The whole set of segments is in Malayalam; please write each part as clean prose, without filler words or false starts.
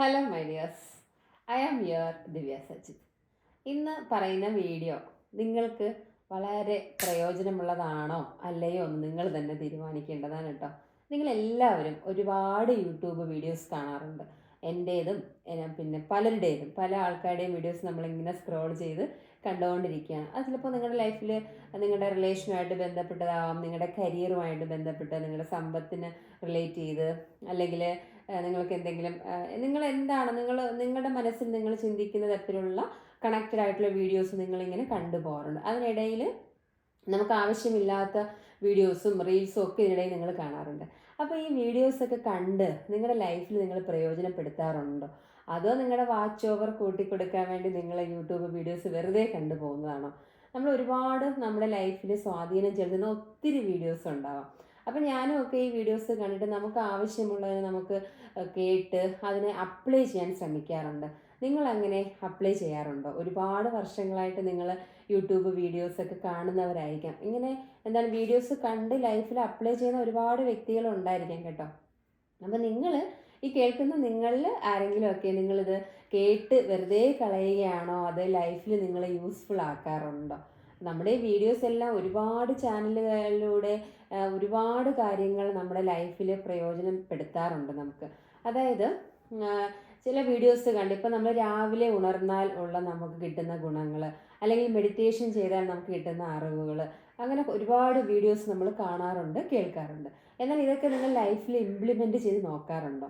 Hello my dears, I am your Divya Sachith. ഇന്ന് പറയുന്ന വീഡിയോ നിങ്ങൾക്ക് വളരെ പ്രയോജനമുള്ളതാണോ അല്ലയോ എന്ന് നിങ്ങൾ തന്നെ തീരുമാനിക്കേണ്ടതാണ് കേട്ടോ. നിങ്ങളെല്ലാവരും ഒരുപാട് യൂട്യൂബ് വീഡിയോസ് കാണാറുണ്ട്. എൻ്റേതും പിന്നെ പലരുടേതും പല ആൾക്കാരുടെയും വീഡിയോസ് നമ്മളിങ്ങനെ സ്ക്രോൾ ചെയ്ത് കണ്ടുകൊണ്ടിരിക്കുകയാണ്. അത് ചിലപ്പോൾ നിങ്ങളുടെ ലൈഫിൽ നിങ്ങളുടെ റിലേഷനുമായിട്ട് ബന്ധപ്പെട്ടതാവാം, നിങ്ങളുടെ കരിയറുമായിട്ട് ബന്ധപ്പെട്ട്, നിങ്ങളുടെ സമ്പത്തിന് റിലേറ്റ് ചെയ്ത്, അല്ലെങ്കിൽ നിങ്ങൾക്ക് എന്തെങ്കിലും നിങ്ങൾ എന്താണ് നിങ്ങളുടെ മനസ്സിൽ നിങ്ങൾ ചിന്തിക്കുന്ന തരത്തിലുള്ള കണക്റ്റഡ് ആയിട്ടുള്ള വീഡിയോസ് നിങ്ങളിങ്ങനെ കണ്ടുപോകാറുണ്ട്. അതിനിടയിൽ നമുക്ക് ആവശ്യമില്ലാത്ത വീഡിയോസും റീൽസും ഒക്കെ ഇതിനിടയിൽ നിങ്ങൾ കാണാറുണ്ട്. അപ്പോൾ ഈ വീഡിയോസൊക്കെ കണ്ട് നിങ്ങളുടെ ലൈഫിൽ നിങ്ങൾ പ്രയോജനപ്പെടുത്താറുണ്ടോ? അതോ നിങ്ങളുടെ വാച്ച് ഓവർ കൂട്ടിക്കൊടുക്കാൻ വേണ്ടി നിങ്ങൾ യൂട്യൂബ് വീഡിയോസ് വെറുതെ കണ്ടു പോകുന്നതാണോ? നമ്മൾ ഒരുപാട് നമ്മുടെ ലൈഫിൽ സ്വാധീനം ചെലുത്തുന്ന ഒത്തിരി വീഡിയോസ് ഉണ്ടാവാം. അപ്പം ഞാനും ഒക്കെ ഈ വീഡിയോസ് കണ്ടിട്ട് നമുക്ക് ആവശ്യമുള്ളതിന് നമുക്ക് കേട്ട് അതിനെ അപ്ലൈ ചെയ്യാൻ ശ്രമിക്കാറുണ്ട്. നിങ്ങൾ അങ്ങനെ അപ്ലൈ ചെയ്യാറുണ്ടോ? ഒരുപാട് വർഷങ്ങളായിട്ട് നിങ്ങൾ യൂട്യൂബ് വീഡിയോസൊക്കെ കാണുന്നവരായിരിക്കാം. ഇങ്ങനെ എന്താണ് വീഡിയോസ് കണ്ട് ലൈഫിൽ അപ്ലൈ ചെയ്യുന്ന ഒരുപാട് വ്യക്തികളുണ്ടായിരിക്കാം കേട്ടോ. അപ്പം നിങ്ങൾ ഈ കേൾക്കുന്ന നിങ്ങളിൽ ആരെങ്കിലുമൊക്കെ നിങ്ങളിത് കേട്ട് വെറുതെ കളയുകയാണോ, അത് ലൈഫിൽ നിങ്ങൾ യൂസ്ഫുൾ ആക്കാറുണ്ടോ? നമ്മുടെ ഈ വീഡിയോസ് എല്ലാം ഒരുപാട് ചാനലുകളിലൂടെ ഒരുപാട് കാര്യങ്ങൾ നമ്മുടെ ലൈഫിൽ പ്രയോജനപ്പെടുത്താറുണ്ട് നമുക്ക്. അതായത് ചില വീഡിയോസ് കണ്ട് ഇപ്പം നമ്മൾ രാവിലെ ഉണർന്നാൽ ഉള്ള നമുക്ക് കിട്ടുന്ന ഗുണങ്ങൾ, അല്ലെങ്കിൽ മെഡിറ്റേഷൻ ചെയ്താൽ നമുക്ക് കിട്ടുന്ന അറിവുകൾ, അങ്ങനെ ഒരുപാട് വീഡിയോസ് നമ്മൾ കാണാറുണ്ട്, കേൾക്കാറുണ്ട്. എന്നാൽ ഇതൊക്കെ നിങ്ങൾ ലൈഫിൽ ഇംപ്ലിമെൻറ്റ് ചെയ്ത് നോക്കാറുണ്ടോ?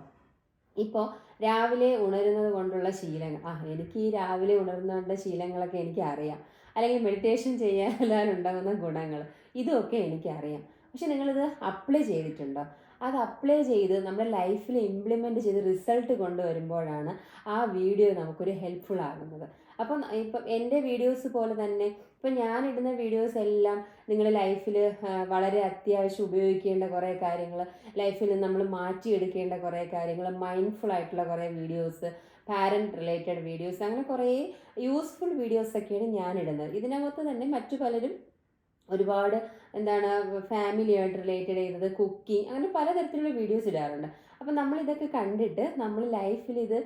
ഇപ്പോൾ രാവിലെ ഉണരുന്നത് കൊണ്ടുള്ള ശീലങ്ങൾ, എനിക്ക് ഈ രാവിലെ ഉണർന്നതിൻ്റെ ശീലങ്ങളൊക്കെ എനിക്കറിയാം, അല്ലെങ്കിൽ മെഡിറ്റേഷൻ ചെയ്യാനുണ്ടാകുന്ന ഗുണങ്ങൾ, ഇതൊക്കെ എനിക്കറിയാം. പക്ഷെ നിങ്ങളിത് അപ്ലൈ ചെയ്തിട്ടുണ്ടോ? അത് അപ്ലൈ ചെയ്ത് നമ്മുടെ ലൈഫിൽ ഇംപ്ലിമെൻറ്റ് ചെയ്ത് റിസൾട്ട് കൊണ്ടുവരുമ്പോഴാണ് ആ വീഡിയോ നമുക്കൊരു ഹെൽപ്ഫുൾ ആകുന്നത്. അപ്പം ഇപ്പം എൻ്റെ വീഡിയോസ് പോലെ തന്നെ ഇപ്പം ഞാനിടുന്ന വീഡിയോസ് എല്ലാം നിങ്ങളുടെ ലൈഫിൽ വളരെ അത്യാവശ്യം ഉപയോഗിക്കേണ്ട കുറേ കാര്യങ്ങൾ, ലൈഫിൽ നമ്മൾ മാറ്റിയെടുക്കേണ്ട കുറേ കാര്യങ്ങൾ, മൈൻഡ്ഫുൾ ആയിട്ടുള്ള കുറേ വീഡിയോസ്, പാരൻറ്റ് റിലേറ്റഡ് വീഡിയോസ്, അങ്ങനെ കുറേ യൂസ്ഫുൾ വീഡിയോസൊക്കെയാണ് ഞാനിടുന്നത്. ഇതിനകത്ത് തന്നെ മറ്റു പലരും ഒരുപാട് എന്താണ് ഫാമിലിയായിട്ട് റിലേറ്റഡ് ചെയ്തത്, കുക്കിംഗ്, അങ്ങനെ പലതരത്തിലുള്ള വീഡിയോസ് ഇടാറുണ്ട്. അപ്പം നമ്മളിതൊക്കെ കണ്ടിട്ട് നമ്മൾ ലൈഫിൽ ഇത്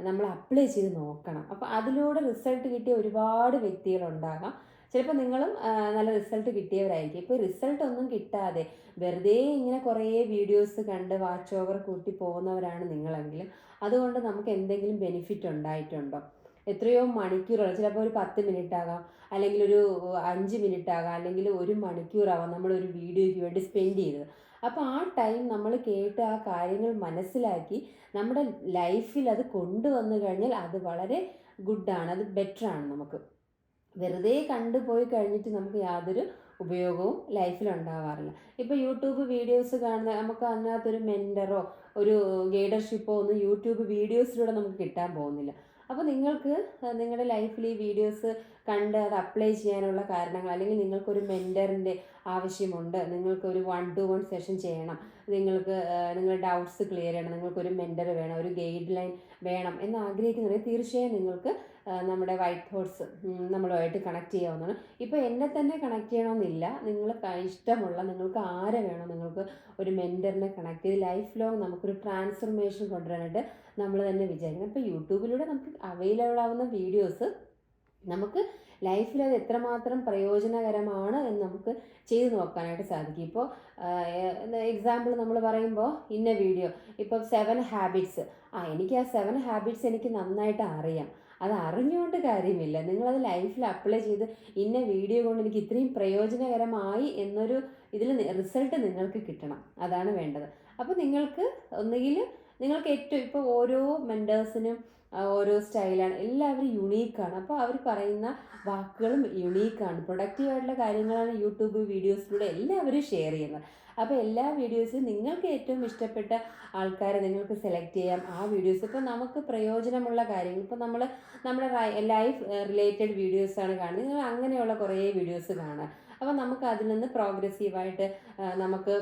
നമ്മൾ അപ്ലൈ ചെയ്ത് നോക്കണം. അപ്പോൾ അതിലൂടെ റിസൾട്ട് കിട്ടിയ ഒരുപാട് വ്യക്തികളുണ്ടാകാം. ചിലപ്പോൾ നിങ്ങളും നല്ല റിസൾട്ട് കിട്ടിയവരായിരിക്കും. ഇപ്പോൾ റിസൾട്ട് ഒന്നും കിട്ടാതെ വെറുതെ ഇങ്ങനെ കുറേ വീഡിയോസ് കണ്ട് വാച്ച് ഓവർ കൂട്ടി പോകുന്നവരാണ് നിങ്ങളെങ്കിൽ അതുകൊണ്ട് നമുക്ക് എന്തെങ്കിലും ബെനിഫിറ്റ് ഉണ്ടായിട്ടുണ്ടോ? എത്രയോ മണിക്കൂറുകൾ, ചിലപ്പോൾ ഒരു 10 മിനിറ്റ് ആകാം, അല്ലെങ്കിൽ ഒരു 5 മിനിറ്റ് ആകാം, അല്ലെങ്കിൽ ഒരു മണിക്കൂറാവാം നമ്മളൊരു വീഡിയോയ്ക്ക് വേണ്ടി സ്പെൻഡ് ചെയ്തത്. അപ്പോൾ ആ ടൈം നമ്മൾ കേട്ട് ആ കാര്യങ്ങൾ മനസ്സിലാക്കി നമ്മുടെ ലൈഫിൽ അത് കൊണ്ടുവന്നു കഴിഞ്ഞാൽ അത് വളരെ ഗുഡാണ്, അത് ബെറ്ററാണ്. നമുക്ക് വെറുതെ കണ്ടുപോയി കഴിഞ്ഞിട്ട് നമുക്ക് യാതൊരു ഉപയോഗവും ലൈഫിൽ ഉണ്ടാവാറില്ല. ഇപ്പോൾ യൂട്യൂബ് വീഡിയോസ് കാണുന്ന നമുക്ക് അതിനകത്തൊരു മെൻറ്ററോ ഒരു ഗൈഡർഷിപ്പോ ഒന്നും യൂട്യൂബ് വീഡിയോസിലൂടെ നമുക്ക് കിട്ടാൻ പോകുന്നില്ല. അപ്പോൾ നിങ്ങൾക്ക് നിങ്ങളുടെ ലൈഫിൽ ഈ വീഡിയോസ് കണ്ട് അത് അപ്ലൈ ചെയ്യാനുള്ള കാരണങ്ങൾ, അല്ലെങ്കിൽ നിങ്ങൾക്കൊരു മെൻറ്ററിൻ്റെ ആവശ്യമുണ്ട്, നിങ്ങൾക്കൊരു 1-to-1 സെഷൻ ചെയ്യണം, നിങ്ങൾക്ക് നിങ്ങളുടെ ഡൗട്ട്സ് ക്ലിയർ ചെയ്യണം, നിങ്ങൾക്കൊരു മെൻറ്റർ വേണം, ഒരു ഗൈഡ് ലൈൻ വേണം എന്ന് ആഗ്രഹിക്കുന്നുണ്ടെങ്കിൽ തീർച്ചയായും നിങ്ങൾക്ക് നമ്മുടെ വൈറ്റ് തോട്ട്സ് നമ്മളുമായിട്ട് കണക്ട് ചെയ്യാവുന്നതാണ്. ഇപ്പോൾ എന്നെ തന്നെ കണക്ട് ചെയ്യണമെന്നില്ല, നിങ്ങൾ ഇഷ്ടമുള്ള നിങ്ങൾക്ക് ആരെ വേണോ നിങ്ങൾക്ക് ഒരു മെൻറ്ററിനെ കണക്ട് ചെയ്ത് ലൈഫ് ലോങ് നമുക്കൊരു ട്രാൻസ്ഫർമേഷൻ കൊണ്ടുവരാനായിട്ട് നമ്മൾ തന്നെ വിചാരിക്കണം. ഇപ്പോൾ യൂട്യൂബിലൂടെ നമുക്ക് അവൈലബിൾ ആവുന്ന വീഡിയോസ് നമുക്ക് ലൈഫിൽ അത് എത്രമാത്രം പ്രയോജനകരമാണ് എന്ന് നമുക്ക് ചെയ്ത് നോക്കാനായിട്ട് സാധിക്കും. ഇപ്പോൾ എക്സാമ്പിൾ നമ്മൾ പറയുമ്പോൾ ഇന്ന വീഡിയോ, ഇപ്പോൾ 7 ഹാബിറ്റ്സ്, എനിക്ക് ആ 7 ഹാബിറ്റ്സ് എനിക്ക് നന്നായിട്ട് അറിയാം, അത് അറിഞ്ഞുകൊണ്ട് കാര്യമില്ല, നിങ്ങളത് ലൈഫിൽ അപ്ലൈ ചെയ്ത് ഇന്ന വീഡിയോ കൊണ്ട് എനിക്ക് ഇത്രയും പ്രയോജനകരമായി എന്നൊരു ഇതിൽ റിസൾട്ട് നിങ്ങൾക്ക് കിട്ടണം, അതാണ് വേണ്ടത്. അപ്പോൾ നിങ്ങൾക്ക് ഒന്നുകിൽ നിങ്ങൾക്ക് ഏറ്റവും ഇപ്പോൾ ഓരോ മെൻറ്റേഴ്സിനും ഓരോ സ്റ്റൈലാണ്, എല്ലാവരും യുണീക്കാണ്. അപ്പോൾ അവർ പറയുന്ന വാക്കുകളും യുണീക്കാണ്, പ്രൊഡക്റ്റീവായിട്ടുള്ള കാര്യങ്ങളാണ് യൂട്യൂബ് വീഡിയോസിലൂടെ എല്ലാവരും ഷെയർ ചെയ്യുന്നത്. അപ്പോൾ എല്ലാ വീഡിയോസും നിങ്ങൾക്ക് ഏറ്റവും ഇഷ്ടപ്പെട്ട ആൾക്കാരെ നിങ്ങൾക്ക് സെലക്ട് ചെയ്യാം. ആ വീഡിയോസ് ഇപ്പോൾ നമുക്ക് പ്രയോജനമുള്ള കാര്യങ്ങൾ, ഇപ്പോൾ നമ്മുടെ ലൈഫ് റിലേറ്റഡ് വീഡിയോസാണ് കാണുന്നത്, നിങ്ങൾ അങ്ങനെയുള്ള കുറേ വീഡിയോസ് കാണാം. അപ്പോൾ നമുക്ക് അതിൽ നിന്ന് പ്രോഗ്രസീവായിട്ട് നമുക്ക്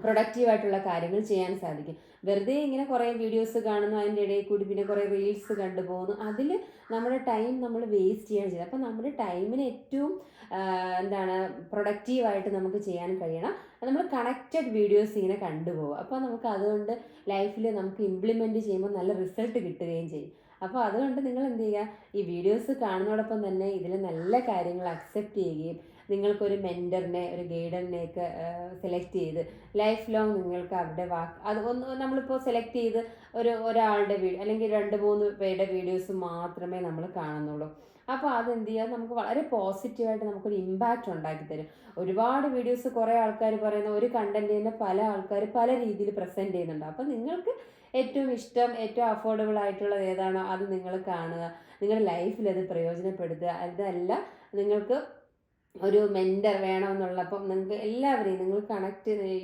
പ്രൊഡക്റ്റീവായിട്ടുള്ള കാര്യങ്ങൾ ചെയ്യാൻ സാധിക്കും. വെറുതെ ഇങ്ങനെ കുറേ വീഡിയോസ് കാണുന്നു, അതിൻ്റെ ഇടയിൽ കൂടി പിന്നെ കുറേ റീൽസ് കണ്ടുപോകുന്നു, അതിൽ നമ്മുടെ ടൈം നമ്മൾ വേസ്റ്റ് ചെയ്യുകയാണ് ചെയ്യുന്നത്. അപ്പോൾ നമ്മുടെ ടൈമിന് ഏറ്റവും എന്താണ് പ്രൊഡക്റ്റീവായിട്ട് നമുക്ക് ചെയ്യാൻ കഴിയണം, നമ്മൾ കണക്റ്റഡ് വീഡിയോസ് ഇങ്ങനെ കണ്ടുപോകുക. അപ്പോൾ നമുക്ക് അതുകൊണ്ട് ലൈഫിൽ നമുക്ക് ഇംപ്ലിമെൻറ്റ് ചെയ്യുമ്പോൾ നല്ല റിസൾട്ട് കിട്ടുകയും ചെയ്യും. അപ്പോൾ അതുകൊണ്ട് നിങ്ങൾ എന്ത് ചെയ്യുക, ഈ വീഡിയോസ് കാണുന്നതോടൊപ്പം തന്നെ ഇതിൽ നല്ല കാര്യങ്ങൾ അക്സെപ്റ്റ് ചെയ്യുകയും നിങ്ങൾക്കൊരു മെൻറ്ററിനെ ഒരു ഗൈഡറിനെയൊക്കെ സെലക്ട് ചെയ്ത് ലൈഫ് ലോങ് നിങ്ങൾക്ക് അവരുടെ അത് നമ്മളിപ്പോൾ സെലക്ട് ചെയ്ത് ഒരാളുടെ അല്ലെങ്കിൽ 2-3 പേരുടെ വീഡിയോസ് മാത്രമേ നമ്മൾ കാണുന്നുള്ളൂ. അപ്പോൾ അതെന്ത് ചെയ്യുക, നമുക്ക് വളരെ പോസിറ്റീവായിട്ട് നമുക്കൊരു ഇമ്പാക്റ്റ് ഉണ്ടാക്കി തരും. ഒരുപാട് വീഡിയോസ് കുറേ ആൾക്കാർ പറയുന്ന ഒരു കണ്ടന്റ് തന്നെ പല ആൾക്കാർ പല രീതിയിൽ പ്രസൻറ്റ് ചെയ്യുന്നുണ്ട്. അപ്പോൾ നിങ്ങൾക്ക് ഏറ്റവും ഇഷ്ടം, ഏറ്റവും അഫോർഡബിൾ ആയിട്ടുള്ളത് ഏതാണോ അത് നിങ്ങൾ കാണുക, നിങ്ങളുടെ ലൈഫിൽ അത് പ്രയോജനപ്പെടുത്തുക. അതല്ല നിങ്ങൾക്ക് ഒരു മെൻറ്റർ വേണമെന്നുള്ളപ്പം നിങ്ങൾക്ക് എല്ലാവരെയും നിങ്ങൾ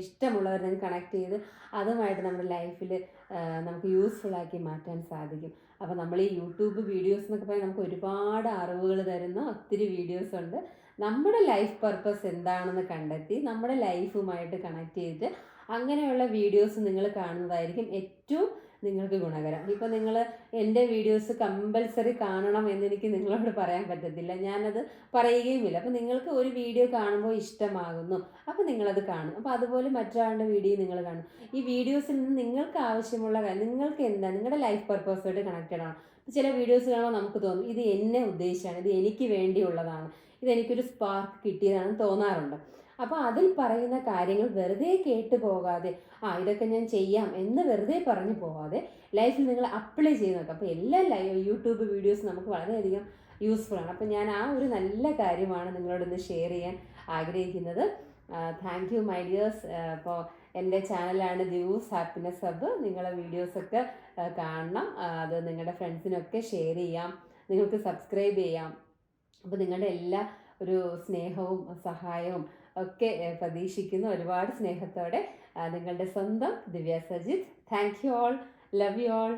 ഇഷ്ടമുള്ളവർ നിങ്ങൾക്ക് കണക്ട് ചെയ്ത് അതുമായിട്ട് നമ്മുടെ ലൈഫിൽ നമുക്ക് യൂസ്ഫുള്ളാക്കി മാറ്റാൻ സാധിക്കും. അപ്പോൾ നമ്മൾ ഈ യൂട്യൂബ് വീഡിയോസ് എന്നൊക്കെ പറഞ്ഞാൽ നമുക്ക് ഒരുപാട് അറിവുകൾ തരുന്ന ഒത്തിരി വീഡിയോസ് ഉണ്ട്. നമ്മുടെ ലൈഫ് പർപ്പസ് എന്താണെന്ന് കണ്ടെത്തി നമ്മുടെ ലൈഫുമായിട്ട് കണക്ട് ചെയ്തിട്ട് അങ്ങനെയുള്ള വീഡിയോസ് നിങ്ങൾ കാണുന്നതായിരിക്കും ഏറ്റവും നിങ്ങൾക്ക് ഗുണകരം. ഇപ്പോൾ നിങ്ങൾ എൻ്റെ വീഡിയോസ് കമ്പൽസറി കാണണം എന്നെനിക്ക് നിങ്ങളോട് പറയാൻ പറ്റത്തില്ല, ഞാനത് പറയുകയുമില്ല. അപ്പോൾ നിങ്ങൾക്ക് ഒരു വീഡിയോ കാണുമ്പോൾ ഇഷ്ടമാകുന്നു, അപ്പോൾ നിങ്ങളത് കാണും. അപ്പോൾ അതുപോലെ മറ്റൊരാളുടെ വീഡിയോ നിങ്ങൾ കാണും. ഈ വീഡിയോസിൽ നിന്ന് നിങ്ങൾക്ക് ആവശ്യമുള്ള കാര്യം, നിങ്ങൾക്ക് എന്താ നിങ്ങളുടെ ലൈഫ് പർപ്പസുമായിട്ട് കണക്റ്റഡ് ആണ്. ചില വീഡിയോസ് കാണുമ്പോൾ നമുക്ക് തോന്നും ഇത് എന്നെ ഉദ്ദേശിച്ചാണ്, ഇത് എനിക്ക് വേണ്ടിയുള്ളതാണ്, ഇതെനിക്കൊരു സ്പാർക്ക് കിട്ടിയതാണെന്ന് തോന്നാറുണ്ട്. അപ്പോൾ അതിൽ പറയുന്ന കാര്യങ്ങൾ വെറുതെ കേട്ട് പോകാതെ ഇതൊക്കെ ഞാൻ ചെയ്യാം എന്ന് വെറുതെ പറഞ്ഞു പോകാതെ ലൈഫിൽ നിങ്ങൾ അപ്ലൈ ചെയ്ത് നോക്കുക. അപ്പോൾ എല്ലാ യൂട്യൂബ് വീഡിയോസ് നമുക്ക് വളരെയധികം യൂസ്ഫുൾ ആണ്. അപ്പോൾ ഞാൻ ആ ഒരു നല്ല കാര്യമാണ് നിങ്ങളോടൊന്ന് ഷെയർ ചെയ്യാൻ ആഗ്രഹിക്കുന്നത്. Thank you my dears. അപ്പോൾ എൻ്റെ ചാനലാണ് ദിവ്യൂസ് ഹാപ്പിനെസ് ഹബ്ബ്. നിങ്ങളുടെ വീഡിയോസൊക്കെ കാണണം, അത് നിങ്ങളുടെ ഫ്രണ്ട്സിനൊക്കെ ഷെയർ ചെയ്യാം, നിങ്ങൾക്ക് സബ്സ്ക്രൈബ് ചെയ്യാം. അപ്പോൾ നിങ്ങളുടെ എല്ലാ ഒരു സ്നേഹവും സഹായവും ഒക്കെ പ്രതീക്ഷിക്കുന്നു. ഒരുപാട് സ്നേഹത്തോടെ നിങ്ങളുടെ സ്വന്തം Divya Sajith. Thank you all, love you all.